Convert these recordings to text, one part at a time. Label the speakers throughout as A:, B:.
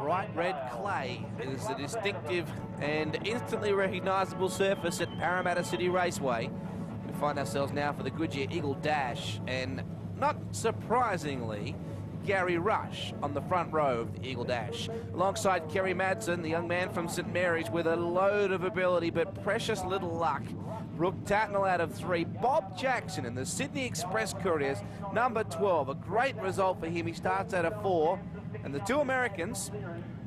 A: bright red clay is the distinctive and instantly recognisable surface at Parramatta City Raceway. We find ourselves now for the Goodyear Eagle Dash, and not surprisingly, Gary Rush on the front row of the Eagle Dash, alongside Kerry Madsen, the young man from St Mary's with a load of ability but precious little luck. Brooke Tatnell out of 3. Bob Jackson in the Sydney Express Couriers, number 12. A great result for him. He starts out of 4. And the two Americans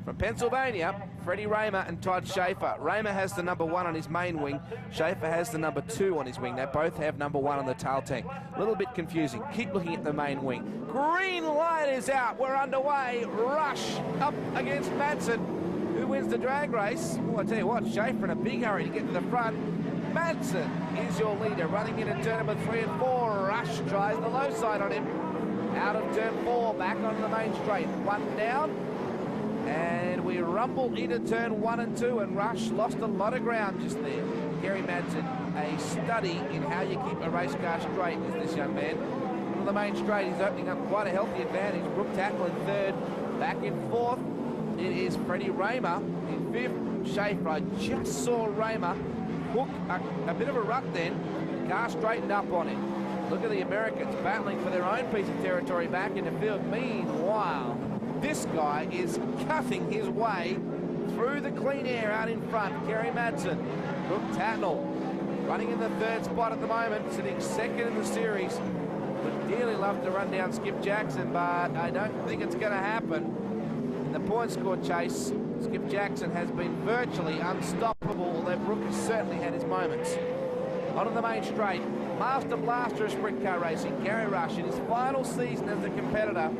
A: from Pennsylvania, Freddie Raymer and Todd Schaefer. Raymer has the number 1 on his main wing. Schaefer has the number 2 on his wing. They both have number 1 on the tail tank. A little bit confusing. Keep looking at the main wing. Green light is out. We're underway. Rush up against Madsen. Who wins the drag race? Well, I tell you what, Schaefer in a big hurry to get to the front. Madsen is your leader, running in at turn number 3 and 4. Rush tries the low side on him. Out of turn 4, back onto the main straight. 1 down. And we rumble into turn 1 and 2, and Rush lost a lot of ground just there. Gary Madsen, a study in how you keep a race car straight is this young man. On the main straight, he's opening up quite a healthy advantage. Brooke Tatnell in 3rd, back in 4th. It is Freddie Raymer in 5th. Schaefer, I just saw Raymer hook a bit of a rut then. Car straightened up on him. Look at the Americans battling for their own piece of territory back in the field. Meanwhile, this guy is cutting his way through the clean air out in front. Kerry Madsen, Brooke Tatnell, running in the 3rd spot at the moment, sitting 2nd in the series. Would dearly love to run down Skip Jackson, but I don't think it's going to happen. In the point score chase, Skip Jackson has been virtually unstoppable, although Brooke has certainly had his moments. On the main straight, Master Blaster of sprint car racing, Gary Rush, in his final season as a competitor,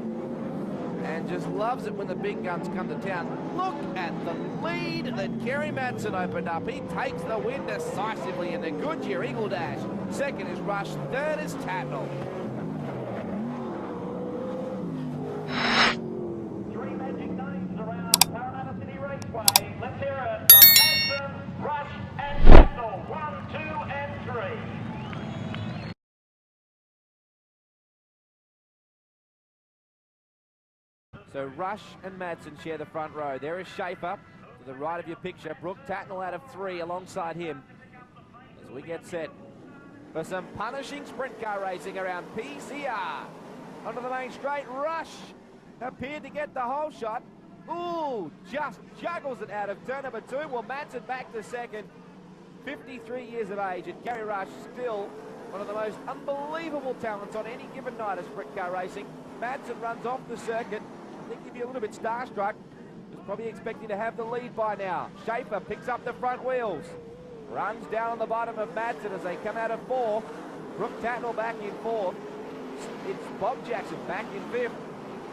A: and just loves it when the big guns come to town. Look at the lead that Kerry Madsen opened up. He takes the win decisively in the Goodyear Eagle Dash. 2nd is Rush, 3rd is Tatnell.
B: 3 magic names around Parramatta City Raceway. Let's hear it from Madsen, Rush and Tatnell. 1, 2 and 3.
A: So Rush and Madsen share the front row. There is Schaefer to the right of your picture. Brooke Tatnell out of 3 alongside him as we get set for some punishing sprint car racing around PCR. Onto the main straight, Rush appeared to get the whole shot. Ooh, just juggles it out of turn number 2. Well, Madsen back to 2nd. 53 years of age, and Gary Rush still one of the most unbelievable talents on any given night of sprint car racing. Madsen runs off the circuit. I think he'd be a little bit starstruck. Was probably expecting to have the lead by now. Schaefer picks up the front wheels. Runs down on the bottom of Madsen as they come out of 4. Brooke Tatnell back in 4th. It's Bob Jackson back in 5th.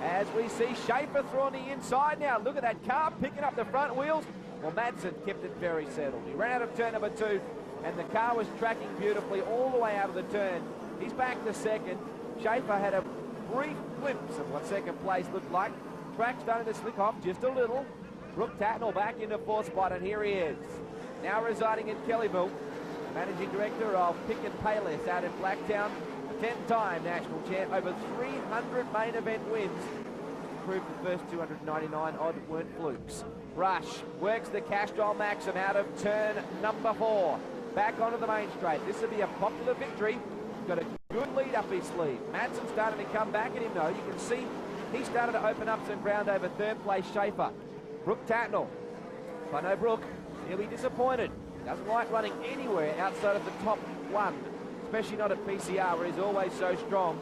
A: As we see Schaefer through on the inside now. Look at that car picking up the front wheels. Well, Madsen kept it very settled. He ran out of turn number 2, and the car was tracking beautifully all the way out of the turn. He's back to 2nd. Schaefer had a brief glimpse of what 2nd place looked like. Track starting to slick off just a little. Brooke Tatnell back into 4th spot, and here he is. Now residing in Kellyville, managing director of Pick and Payless out in Blacktown, a 10-time national champ, over 300 main event wins. Proved the first 299 odd weren't flukes. Rush works the Castrol Maxim out of turn number 4. Back onto the main straight. This will be a popular victory. Got a good lead up his sleeve. Madsen starting to come back at him though. You can see he started to open up some ground over 3rd place Schaefer. Brooke Tatnell. If I know Brooke, he'll be disappointed. Doesn't like running anywhere outside of the top 1, especially not at PCR where he's always so strong.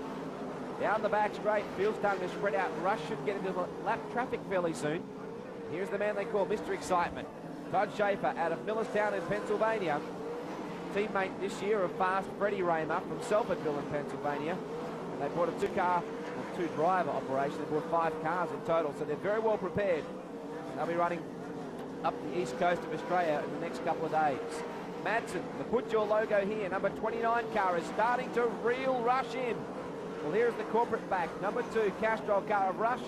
A: Down the back straight, field's starting to spread out. Rush should get into lap traffic fairly soon. Here's the man they call Mr. Excitement. Todd Schaefer out of Millerstown in Pennsylvania. Teammate this year of fast Freddie Raymer from Selfordville in Pennsylvania. And they brought a 2-driver operation. They brought 5 cars in total, so they're very well prepared. They'll be running up the east coast of Australia in the next couple of days. Madsen, the Put Your Logo Here, number 29 car is starting to reel Rush in. Well, here's the corporate back, number 2 Castrol car of Rush.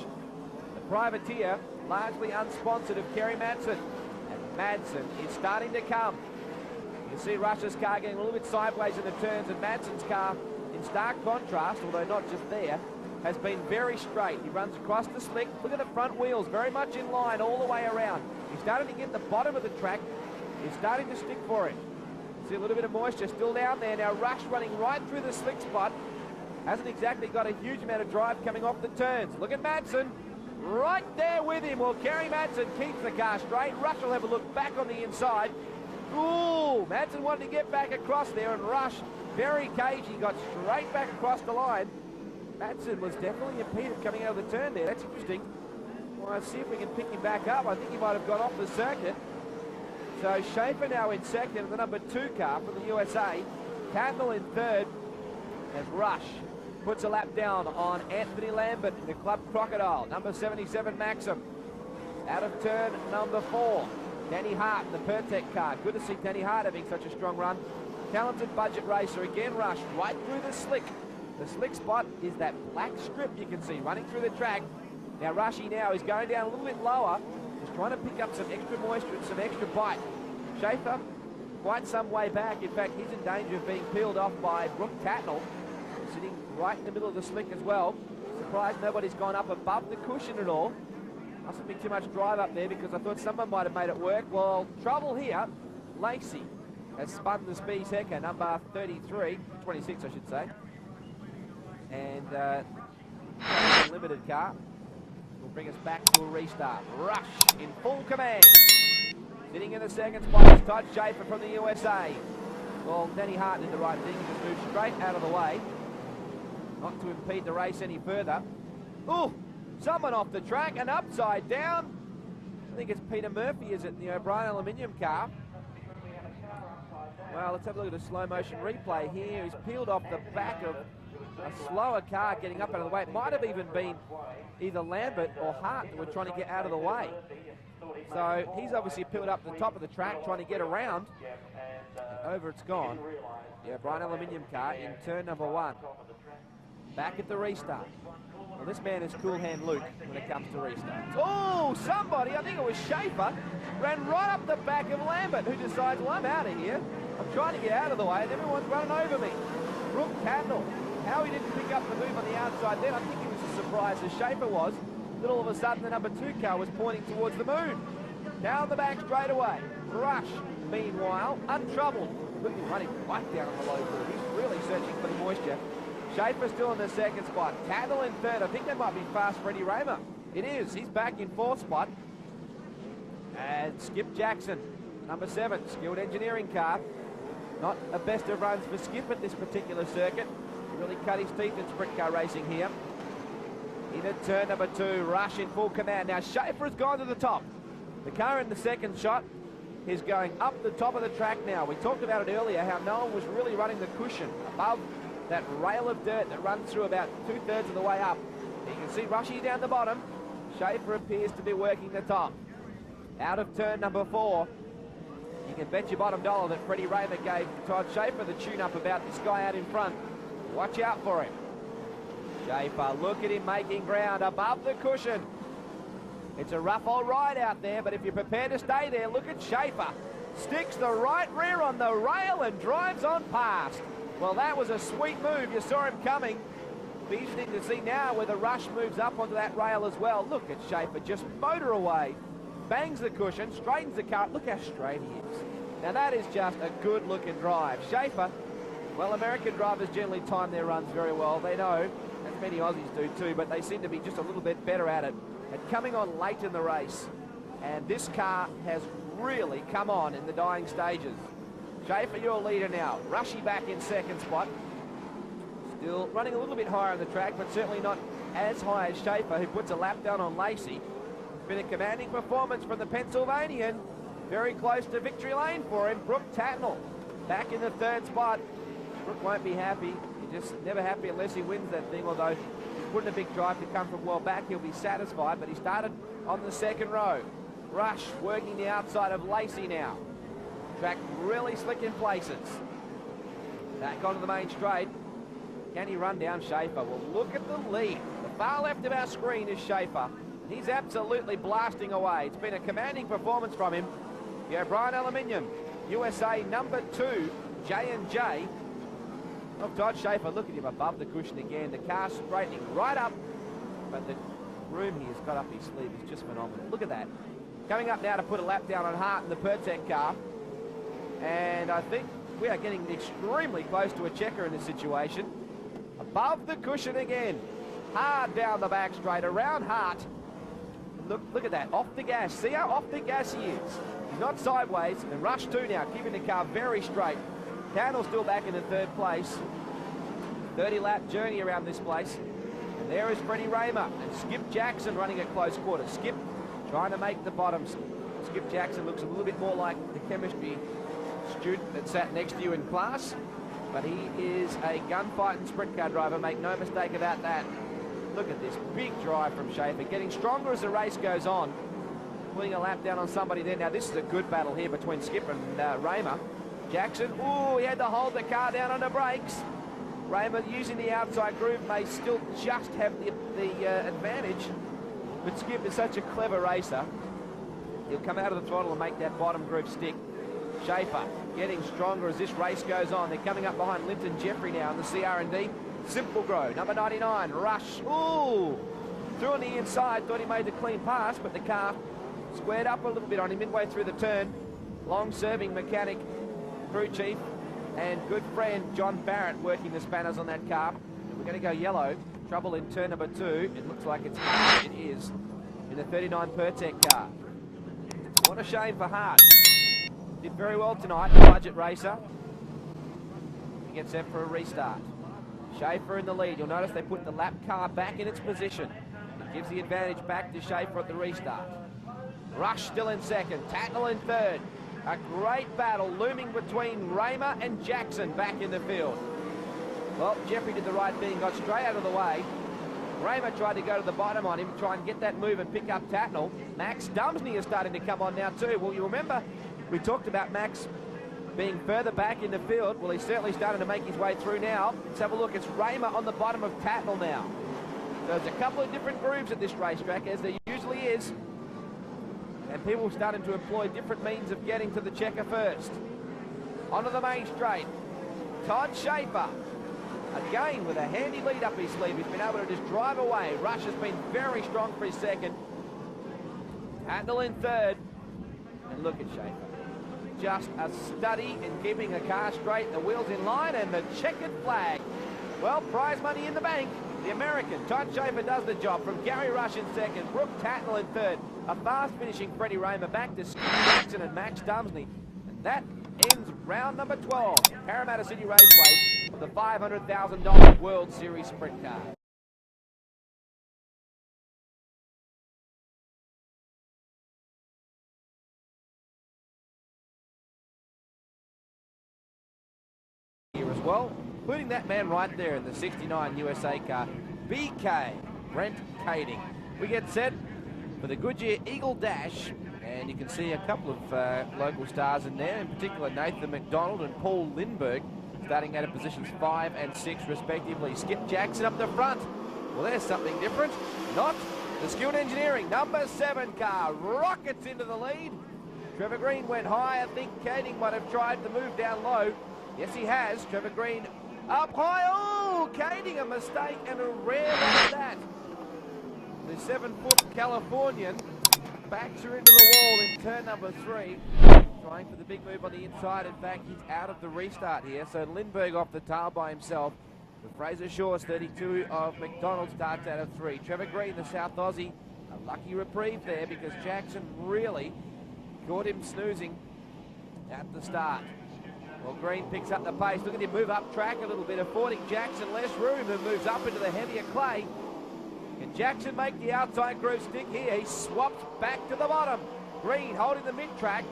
A: The privateer, largely unsponsored, of Kerry Madsen. And Madsen is starting to come. You can see Rush's car getting a little bit sideways in the turns, and Madsen's car in stark contrast, although not just there, has been very straight. He runs across the slick. Look at the front wheels, very much in line all the way around. He's starting to get the bottom of the track. He's starting to stick for it. See a little bit of moisture still down there. Now Rush running right through the slick spot. Hasn't exactly got a huge amount of drive coming off the turns. Look at Madsen. Right there with him. Well, Kerry Madsen keeps the car straight. Rush will have a look back on the inside. Ooh, Madsen wanted to get back across there, and Rush, very cagey, got straight back across the line. Madsen was definitely impeded coming out of the turn there. That's interesting. Well, let's see if we can pick him back up. I think he might have gone off the circuit. So Schaefer now in second in the number 2 car from the USA. Candle in third, as Rush puts a lap down on Anthony Lambert in the Club Crocodile. Number 77, Maxim. Out of turn number 4, Danny Hart in the Pertec car. Good to see Danny Hart having such a strong run. Talented budget racer. Again, Rush right through the slick. The slick spot is that black strip you can see running through the track. Now Rushy now is going down a little bit lower. He's trying to pick up some extra moisture and some extra bite. Schaefer quite some way back. In fact, he's in danger of being peeled off by Brooke Tatnell, sitting right in the middle of the slick as well. Surprised nobody's gone up above the cushion at all. Mustn't be too much drive up there because I thought someone might have made it work. Well, trouble here. Lacey has spun the Spees Hecker, number 26 I should say. And limited car will bring us back to a restart. Rush in full command. Sitting in the second spot is Todd Schaefer from the USA. Well, Danny Hart did the right thing. He just moved straight out of the way, not to impede the race any further. Ooh, someone off the track and upside down. I think it's Peter Murphy, is it, in the O'Brien aluminium car? Well, let's have a look at a slow motion replay here. He's peeled off the back of a slower car getting up out of the way. It might have even been either Lambert or Hart that were trying to get out of the way. So he's obviously peeled up the top of the track trying to get around. And over it's gone. Yeah, O'Brien aluminium car in turn number 1. Back at the restart. Well, this man is cool hand Luke when it comes to restarts. Oh, somebody, I think it was Schaefer, ran right up the back of Lambert, who decides, well, I'm out of here. I'm trying to get out of the way and everyone's running over me. Brooke Tatnell. How he didn't pick up the move on the outside then, I think he was as surprised as Schaefer was. Then all of a sudden the number 2 car was pointing towards the moon. Down the back straight away. Rush, meanwhile, untroubled. Look at him running right down on the low board. He's really searching for the moisture. Schaefer still in the second spot. Tatnell in third. I think that might be fast Freddie Raymer. It is. He's back in 4th spot. And Skip Jackson, number 7, skilled engineering car. Not a best of runs for Skip at this particular circuit. He really cut his teeth in sprint car racing here. Into turn number 2, Rush in full command. Now Schaefer has gone to the top. The car in the second shot is going up the top of the track now. We talked about it earlier, how no one was really running the cushion above that rail of dirt that runs through about 2/3 of the way up. You can see Rushy down the bottom. Schaefer appears to be working the top. Out of turn number 4. You can bet your bottom dollar that Freddie Raymer gave Todd Schaefer the tune-up about this guy out in front. Watch out for him. Schaefer, look at him making ground above the cushion. It's a rough old ride out there, but if you're prepared to stay there, look at Schaefer. Sticks the right rear on the rail and drives on past. Well, that was a sweet move. You saw him coming. Be interesting to see now whether Rush moves up onto that rail as well. Look at Schaefer just motor away. Bangs the cushion, straightens the car. Look how straight he is. Now that is just a good looking drive. Schaefer, well, American drivers generally time their runs very well. They know, as many Aussies do too, but they seem to be just a little bit better at it. And coming on late in the race. And this car has really come on in the dying stages. Schaefer, your leader now. Rushy back in second spot. Still running a little bit higher on the track, but certainly not as high as Schaefer, who puts a lap down on Lacey. Been a commanding performance from the Pennsylvanian. Very close to victory lane for him. Brooke Tatnell back in the 3rd spot. Brooke won't be happy. He's just never happy unless he wins that thing, although he's putting a big drive to come from well back. He'll be satisfied, but he started on the 2nd row. Rush working the outside of Lacey now. Track really slick in places. Back onto the main straight. Can he run down Schaefer? Well, look at the lead. The far left of our screen is Schaefer. He's absolutely blasting away. It's been a commanding performance from him. The O'Brien Aluminium USA number 2 J&J Well, Todd Schaefer, look at him above the cushion again. The car straightening right up, but the groom he has got up his sleeve is just phenomenal. Look at that. Coming up now to put a lap down on Hart in the Pertec car. And I think we are getting extremely close to a checker in this situation. Above the cushion again. Hard down the back straight, around Hart. Look at that, off the gas. See how off the gas he is. He's not sideways. And Rush 2 now, keeping the car very straight. Candle still back in the third place. 30-lap journey around this place. And there is Freddie Raymer and Skip Jackson running at close quarters. Skip trying to make the bottoms. Skip Jackson looks a little bit more like the chemistry student that sat next to you in class. But he is a gunfighting sprint car driver, make no mistake about that. Look at this big drive from Schaefer, getting stronger as the race goes on. Putting a lap down on somebody there. Now this is a good battle here between Skip and Raymer. Jackson, ooh, he had to hold the car down on the brakes. Raymer using the outside groove may still just have the advantage. But Skip is such a clever racer. He'll come out of the throttle and make that bottom groove stick. Schaefer getting stronger as this race goes on. They're coming up behind Linton Jeffrey now in the CR&D. Simple Grow, number 99, Rush. Ooh! Through on the inside, thought he made the clean pass, but the car squared up a little bit on him midway through the turn. Long-serving mechanic, crew chief, and good friend John Barrett working the spanners on that car. And we're going to go yellow. Trouble in turn number 2. It looks like it is in the 39 Pertec car. What a shame for Hart. Did very well tonight, budget racer. He gets set for a restart. Schaefer in the lead. You'll notice they put the lap car back in its position. It gives the advantage back to Schaefer at the restart. Rush still in second. Tatnall in third. A great battle looming between Raymer and Jackson back in the field. Well, Jeffrey did the right thing, got straight out of the way. Raymer tried to go to the bottom on him, try and get that move and pick up Tatnall. Max Dumsney is starting to come on now too. Well, you remember we talked about Max being further back in the field. Well, he's certainly starting to make his way through now. Let's have a look. It's Raymer on the bottom of Tatnall now. So there's a couple of different grooves at this racetrack, as there usually is. And people starting to employ different means of getting to the checker first. Onto the main straight. Todd Schaefer, again with a handy lead up his sleeve. He's been able to just drive away. Rush has been very strong for his second. Tatnall in third. And look at Schaefer. Just a study in keeping a car straight, the wheels in line, and the checkered flag. Well, prize money in the bank. The American, Todd Schaefer, does the job from Gary Rush in second, Brooke Tatnall in third. A fast-finishing Freddie Raymer back to Skip Jackson and Max Dumsney. And that ends round number 12, Parramatta City Raceway, of the $500,000 World Series Sprint Car. Here as well, including that man right there in the 69 USA car, BK, Brent Kading. We get set for the Goodyear Eagle Dash, and you can see a couple of local stars in there, in particular Nathan McDonald and Paul Lindbergh, starting out of positions 5 and 6 respectively. Skip Jackson up the front. Well, there's something different. Not the Skilled Engineering number 7 car rockets into the lead. Trevor Green went high. I think Kading might have tried to move down low. Yes, he has. Trevor Green up high. Oh, Kading, a mistake and a rare one of that. The 7-foot Californian backs her into the wall in turn number 3. Trying for the big move on the inside. In fact, he's out of the restart here. So Lindbergh off the tail by himself. The Fraser Shaw's 32 of McDonald starts out of 3. Trevor Green, the South Aussie, a lucky reprieve there because Jackson really caught him snoozing at the start. Well, Green picks up the pace. Look at him move up track a little bit, affording Jackson less room, and moves up into the heavier clay. Can Jackson make the outside groove stick here? He swaps back to the bottom. Green holding the mid-track.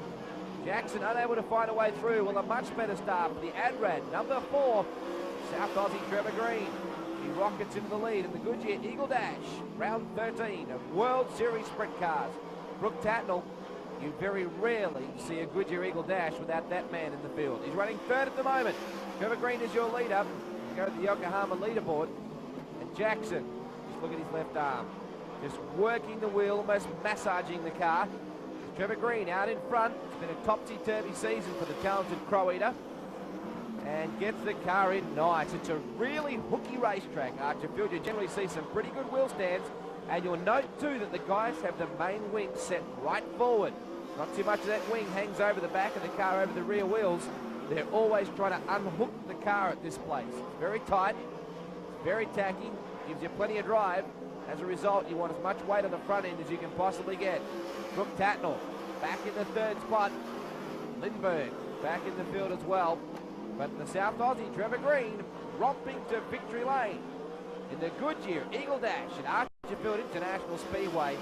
A: Jackson unable to find a way through. Well, a much better start for the Adrad, number 4, South Aussie Trevor Green. He rockets into the lead in the Goodyear Eagle Dash, round 13 of World Series Sprint Cars. Brooke Tatnall, you very rarely see a Goodyear Eagle Dash without that man in the field. He's running third at the moment. Trevor Green is your leader. Go to the Yokohama leaderboard. And Jackson, just look at his left arm, just working the wheel, almost massaging the car. Trevor Green out in front. It's been a topsy-turvy season for the talented Crow Eater. and gets the car in nice. It's a really hooky racetrack, Archerfield. You generally see some pretty good wheel stands, and you'll note too that the guys have the main wing set right forward. Not too much of that wing hangs over the back of the car, over the rear wheels. They're always trying to unhook the car at this place. It's very tight, very tacky, gives you plenty of drive. As a result, you want as much weight on the front end as you can possibly get. Brooke Tatnall back in the third spot. Lindbergh back in the field as well. But the South Aussie, Trevor Green, romping to victory lane in the Goodyear Eagle Dash at Archerfield International Speedway.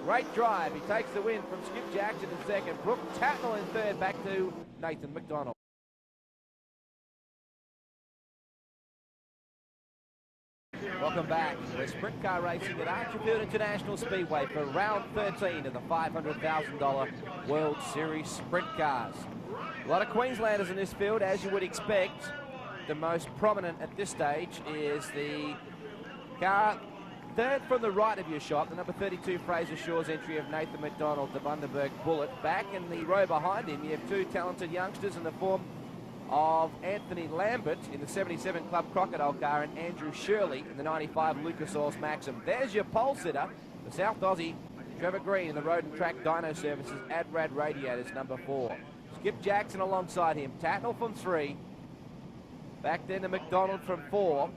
A: Great drive. He takes the win from Skip Jackson in second. Brooke Tatnall in third, back to Nathan McDonald. Welcome back. We're sprint car racing at Archerfield International Speedway for round 13 of the $500,000 World Series Sprint Cars. A lot of Queenslanders in this field, as you would expect. The most prominent at this stage is the car third from the right of your shot, the number 32 Fraser Shaw's entry of Nathan McDonald, the Bundaberg Bullet. Back in the row behind him, you have two talented youngsters in the form of Anthony Lambert in the 77 Club Crocodile car and Andrew Shirley in the 95 Lucas Oils Maxim. There's your pole sitter, the South Aussie Trevor Green in the Road and Track Dyno Services Adrad Radiators number 4. Skip Jackson alongside him, Tatnall from 3. Back then to McDonald from 4.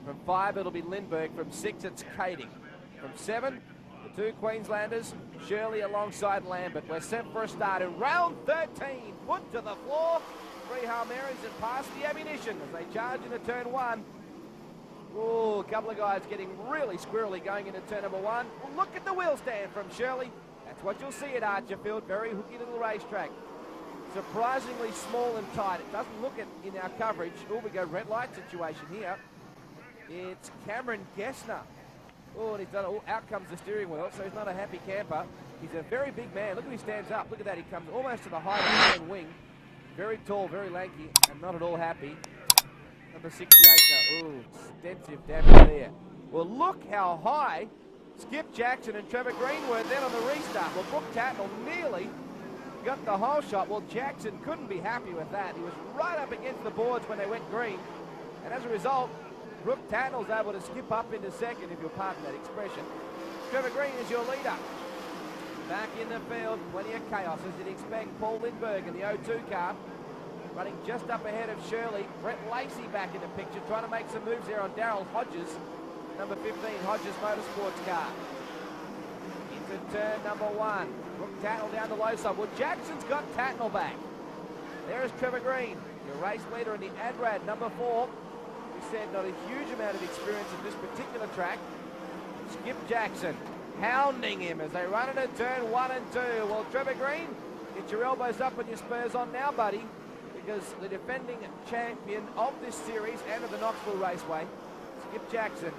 A: From 5 it'll be Lindbergh. From 6 it's Kading. From 7 the two Queenslanders, Shirley alongside Lambert. We're set for a start in round 13. Foot to the floor. 3 Hail Marys and past the ammunition as they charge into turn 1. Ooh, a couple of guys getting really squirrely going into turn number 1. Well, look at the wheel stand from Shirley. That's what you'll see at Archerfield. Very hooky little racetrack. Surprisingly small and tight. It doesn't look it in our coverage. Oh, we go red light situation here. It's Cameron Gessner. Oh, and he's done it. Oh, out comes the steering wheel, so he's not a happy camper. He's a very big man. Look at he stands up. Look at that. He comes almost to the height of the main wing. Very tall, very lanky, and not at all happy. Number 68 now. Ooh, extensive damage there. Well, look how high Skip Jackson and Trevor Green were then on the restart. Well, Brooke Tatnall nearly got the whole shot. Well, Jackson couldn't be happy with that. He was right up against the boards when they went green. And as a result, Brooke Tatnall's able to skip up into second, if you'll pardon that expression. Trevor Green is your leader. Back in the field, plenty of chaos as you'd expect. Paul Lindbergh in the 02 car, running just up ahead of Shirley. Brett Lacey back in the picture, trying to make some moves there on Daryl Hodges, number 15 Hodges Motorsports car. Into turn number 1. Brooke Tatnall down the low side. Well, Jackson's got Tatnall back. There is Trevor Green, your race leader in the Adrad number 4. We said not a huge amount of experience in this particular track. Skip Jackson hounding him as they run into turn 1 and 2. Well, Trevor Green, get your elbows up and your spurs on now, buddy, because the defending champion of this series and of the Knoxville Raceway, Skip Jackson,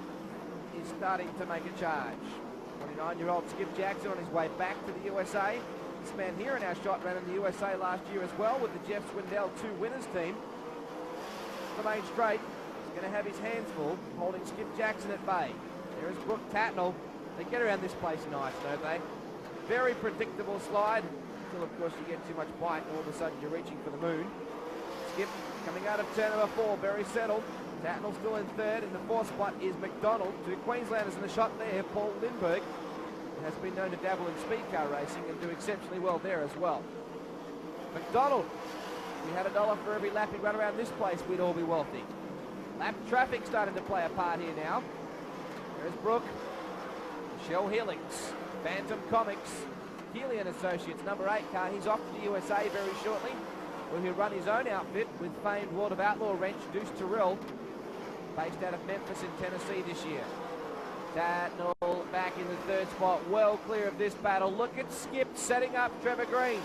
A: is starting to make a charge. 29-year-old Skip Jackson on his way back to the USA. This man here in our shot ran in the USA last year as well with the Jeff Swindell 2 winners team. The main straight, he's going to have his hands full, holding Skip Jackson at bay. There is Brooke Tatnall. They get around this place nice, don't they? Very predictable slide, until of course you get too much bite and all of a sudden you're reaching for the moon. Skip coming out of turn number 4, very settled. Tatnall still in third. In the 4th spot is McDonald. 2 Queenslanders in the shot there. Paul Lindbergh has been known to dabble in speed car racing and do exceptionally well there as well. McDonald, if we had $1 for every lap he run around this place, we'd all be wealthy. Lap traffic starting to play a part here now. There's Brooke, Michelle Helix, Phantom Comics, Healy and Associates, number 8 car. He's off to the USA very shortly, where he'll run his own outfit with famed World of Outlaw wrench Deuce Terrell, based out of Memphis in Tennessee this year. Tatnall back in the 3rd spot, well clear of this battle. Look at Skip setting up Trevor Green.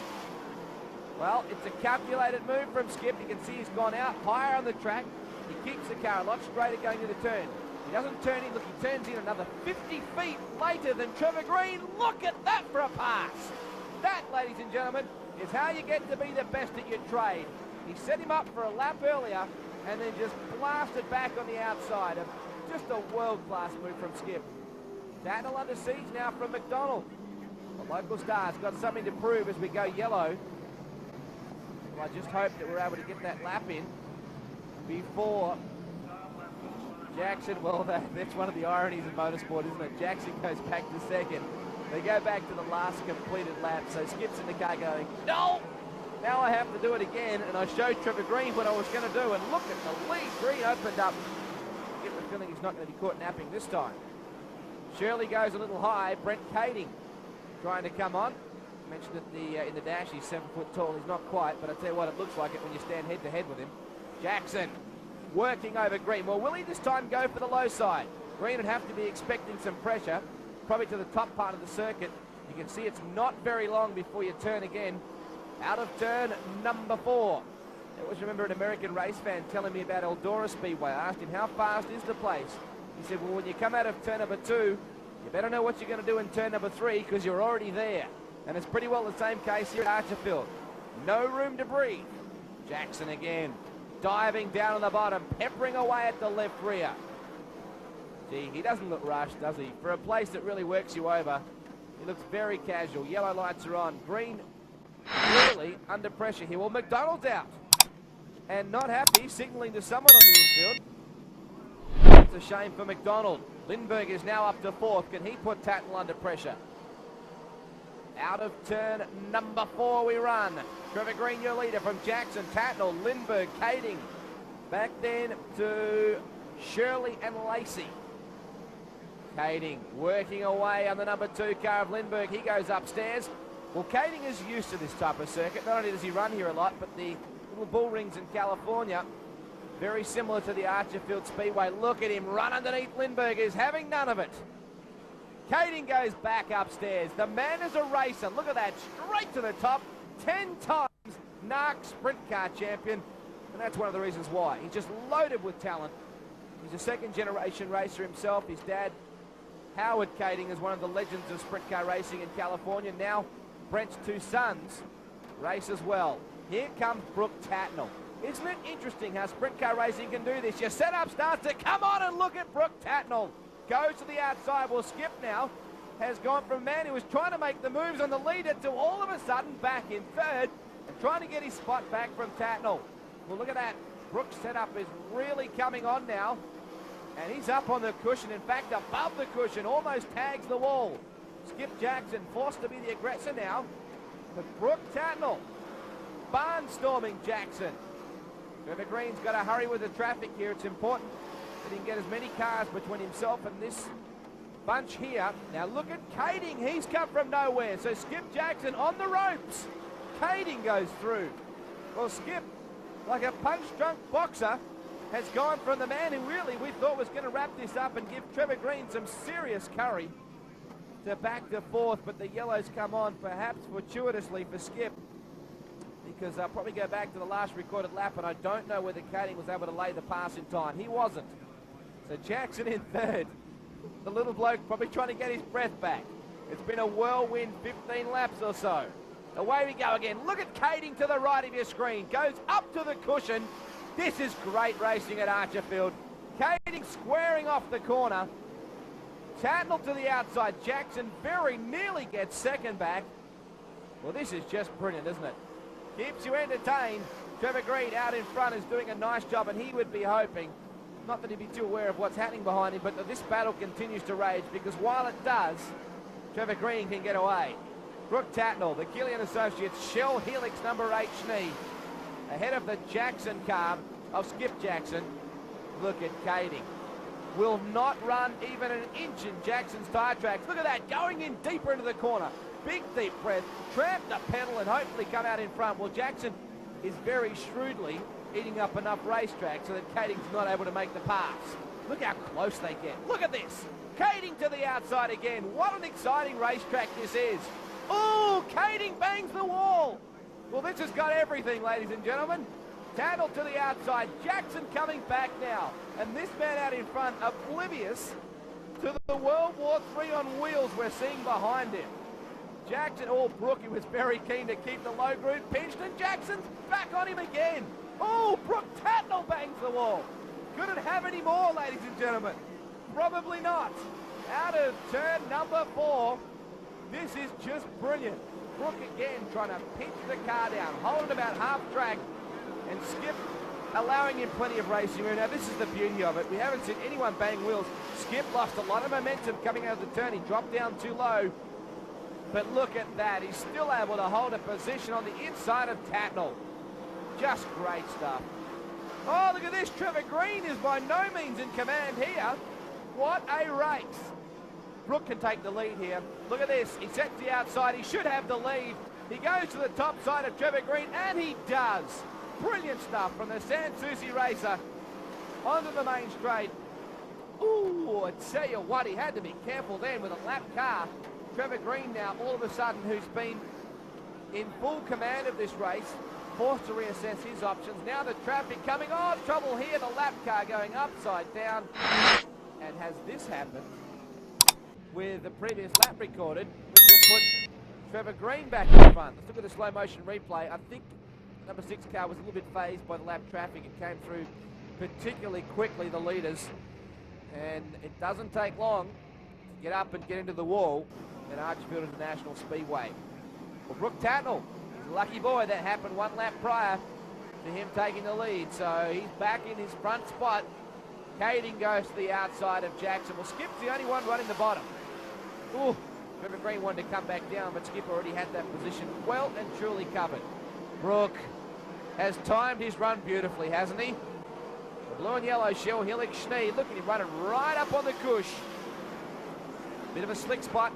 A: Well, it's a calculated move from Skip. You can see he's gone out higher on the track. He keeps the car a lot straighter going to the turn. He doesn't turn in. Look, he turns in another 50 feet later than Trevor Green. Look at that for a pass. That, ladies and gentlemen, is how you get to be the best at your trade. He set him up for a lap earlier and then just blasted back on the outside. Just a world-class move from Skip. Tatnall under siege now from McDonald. The local star's got something to prove as we go yellow. Well, I just hope that we're able to get that lap in. before Jackson, well, that's one of the ironies of motorsport, isn't it? Jackson goes back to second. They go back to the last completed lap, so Skip's in the car going, no! Now I have to do it again, and I showed Trevor Green what I was going to do, and look at the lead. Green opened up. I get the feeling he's not going to be caught napping this time. Shirley goes a little high. Brent Kading trying to come on. I mentioned that in the dash he's 7 foot tall. He's not quite, but I tell you what, it looks like it when you stand head to head with him. Jackson working over Green. Well, will he this time go for the low side? Green would have to be expecting some pressure, probably to the top part of the circuit. You can see it's not very long before you turn again. Out of turn number 4. I always remember an American race fan telling me about Eldora Speedway. I asked him, how fast is the place? He said, well, when you come out of turn number 2, you better know what you're going to do in turn number 3 because you're already there. And it's pretty well the same case here at Archerfield. No room to breathe. Jackson again, diving down on the bottom, peppering away at the left rear. Gee, he doesn't look rushed, does he? For a place that really works you over, he looks very casual. Yellow lights are on. Green really under pressure here. Well, McDonald's out. And not happy, signalling to someone on the infield. It's a shame for McDonald. Lindbergh is now up to 4th. Can he put Tatnall under pressure? Out of turn number 4 we run. Trevor Green, your leader, from Jackson, Tatnall, Lindbergh, Kading. Back then to Shirley and Lacey. Kading working away on the number 2 car of Lindbergh. He goes upstairs. Well, Kading is used to this type of circuit. Not only does he run here a lot, but the little bull rings in California, very similar to the Archerfield Speedway. Look at him run underneath Lindbergh. Is having none of it. Kading goes back upstairs. The man is a racer. Look at that, straight to the top. 10 times NARC Sprint Car champion. And that's one of the reasons why. He's just loaded with talent. He's a second-generation racer himself. His dad, Howard Kading, is one of the legends of sprint car racing in California. Now, Brent's 2 sons race as well. Here comes Brooke Tatnall. Isn't it interesting how sprint car racing can do this? Your setup starts to come on, and look at Brooke Tatnall. Goes to the outside. Well, Skip now has gone from a man who was trying to make the moves on the leader to all of a sudden back in 3rd and trying to get his spot back from Tatnall. Well, look at that. Brooke's setup is really coming on now. And he's up on the cushion. In fact, above the cushion, almost tags the wall. Skip Jackson forced to be the aggressor now. But Brooke Tatnall barnstorming Jackson. Trevor Green's got to hurry with the traffic here. It's important that he can get as many cars between himself and this bunch here. Now look at Kading. He's come from nowhere. So Skip Jackson on the ropes. Kading goes through. Well, Skip, like a punch-drunk boxer, has gone from the man who really we thought was going to wrap this up and give Trevor Green some serious curry to back to 4th, but the yellows come on, perhaps fortuitously for Skip, because I'll probably go back to the last recorded lap, and I don't know whether Kading was able to lay the pass in time. He wasn't. So Jackson in 3rd. The little bloke probably trying to get his breath back. It's been a whirlwind 15 laps or so. Away we go again. Look at Kading to the right of your screen. Goes up to the cushion. This is great racing at Archerfield. Kading squaring off the corner. Tatnall to the outside. Jackson very nearly gets 2nd back. Well, this is just brilliant, isn't it? Keeps you entertained. Trevor Green out in front is doing a nice job, and he would be hoping, not that he'd be too aware of what's happening behind him, but that this battle continues to rage, because while it does, Trevor Green can get away. Brooke Tatnall, the Killian Associates, Shell Helix number 8 Schnee, ahead of the Jackson car of Skip Jackson. Look at Kading. Will not run even an inch in Jackson's tyre tracks. Look at that, going in deeper into the corner. Big deep breath, tramp the pedal and hopefully come out in front. Well, Jackson is very shrewdly eating up enough racetrack so that Kading's not able to make the pass. Look how close they get. Look at this. Kading to the outside again. What an exciting racetrack this is. Oh, Kading bangs the wall. Well, this has got everything, ladies and gentlemen. Tatnall to the outside. Jackson coming back now. And this man out in front, oblivious to the World War III on wheels we're seeing behind him. Jackson, oh, Brooke, he was very keen to keep the low groove pinched, and Jackson's back on him again. Oh, Brooke Tatnall bangs the wall. Could it have any more, ladies and gentlemen? Probably not. Out of turn number 4. This is just brilliant. Brooke again trying to pinch the car down, holding about half track, and Skip allowing him plenty of racing room. Now, this is the beauty of it. We haven't seen anyone bang wheels. Skip lost a lot of momentum coming out of the turn. He dropped down too low. But look at that. He's still able to hold a position on the inside of Tatnall. Just great stuff. Oh, look at this. Trevor Green is by no means in command here. What a race. Brooke can take the lead here. Look at this. He sets the outside. He should have the lead. He goes to the top side of Trevor Green, and he does. Brilliant stuff from the San Souci racer onto the main straight. Ooh, I tell you what, he had to be careful then with a lap car. Trevor Green now, all of a sudden, who's been in full command of this race, forced to reassess his options. Now the traffic coming. Oh, trouble here. The lap car going upside down. And has this happened with the previous lap recorded, which will put Trevor Green back in front. Let's look at the slow motion replay. I think number 6 car was a little bit phased by the lap traffic. It came through particularly quickly, the leaders. And it doesn't take long to get up and get into the wall at Archerfield International Speedway. Well, Brooke Tatnall, he's a lucky boy. That happened one lap prior to him taking the lead. So he's back in his front spot. Kading goes to the outside of Jackson. Well, Skip's the only one running the bottom. Ooh, Trevor Green wanted to come back down, but Skip already had that position well and truly covered. Brooke has timed his run beautifully, hasn't he? The blue and yellow shell, Hillich Schnee. Look at him running right up on the cush. Bit of a slick spot.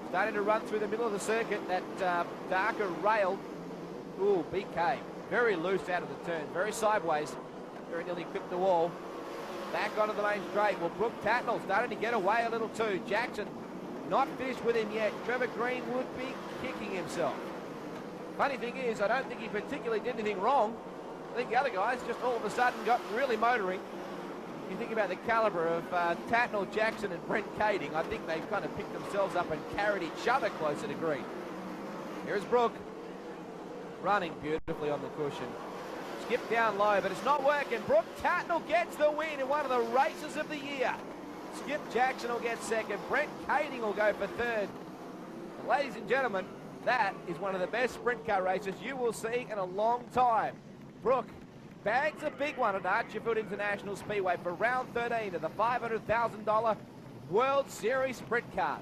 A: Starting to run through the middle of the circuit, that darker rail. Ooh, BK. Very loose out of the turn, very sideways. Very nearly clipped the wall. Back onto the main straight. Well, Brooke Tatnall starting to get away a little too. Jackson not finished with him yet. Trevor Green would be kicking himself. Funny thing is, I don't think he particularly did anything wrong. I think the other guys just all of a sudden got really motoring. You think about the caliber of Tatnall, Jackson and Brent Kading, I think they've kind of picked themselves up and carried each other closer to green. Here's Brooke, running beautifully on the cushion. Skip down low, but it's not working. Brooke Tatnall gets the win in one of the races of the year. Skip Jackson will get second. Brent Kading will go for third. Ladies and gentlemen, that is one of the best sprint car races you will see in a long time. Brooke bags a big one at Archerfield International Speedway for round 13 of the $500,000 World Series Sprint Cars.